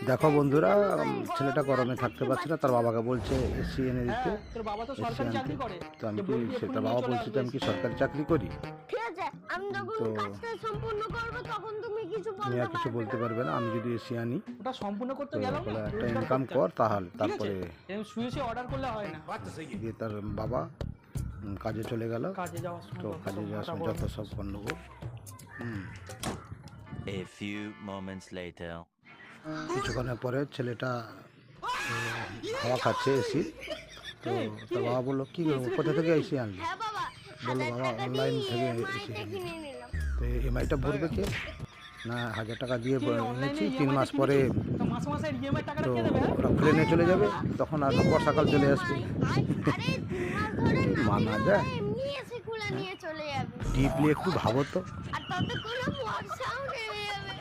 দেখো বন্ধুরা, ছেলেটা গরমে থাকতে পারছে না, তার বাবাকে বলছে এসি এনে দিতে। তোর বাবা তো এসি সরকারি আনতে। চাকরি করে। তো আমি কি তার বাবা বলছে যে আমি কি সরকারি চাকরি করি, ঠিক আছে, আমি যখন তো কাজটা সম্পূর্ণ করব তখন তুমি কিছু তুমি আর কিছু বলতে পারবে না। আমি যদি এসি আনি ওটা সম্পূর্ণ করতে তো গেল বলে না, একটা রোজগার ইনকাম করতে কর, হবে। তাহলে ঠিক আছে? তারপরে এরকম শুয়ে শুয়ে অর্ডার করলে হয় না। দিয়ে তার বাবা কাজে চলে গেল। কাজে যাওয়ার সময় তো কাজে যাওয়ার সময় যত সব গণ্ডগোল। A few moments later. কিছুক্ষণের পরে ছেলেটা হাওয়া খাচ্ছে এসি। তো তার বাবা বললো কি কোথা থেকে এসি আনলি? হ্যাঁ বাবা, বললো বাবা অনলাইন থেকে এসি মাইটা কিনে নিলাম। তো এমআইটা ভরবে কে? না 1000 টাকা দিয়ে কি অনলাইনে এনেছি, 3 মাস পরে তো মাসে মাসে ইএমআই টাকাটা তো কে দেবে? ওরা খুলে নিয়ে চলে যাবে, তখন আর বর্ষাকাল চলে আসবে। আরে 3 মাস ধরে না মানা দিলেও যায়? এমনি এসে খুলে নিয়ে চলে যাবে। ডিপলি একটু ভাবো তো। আর ততক্ষণে বর্ষাও নেমে যাবে।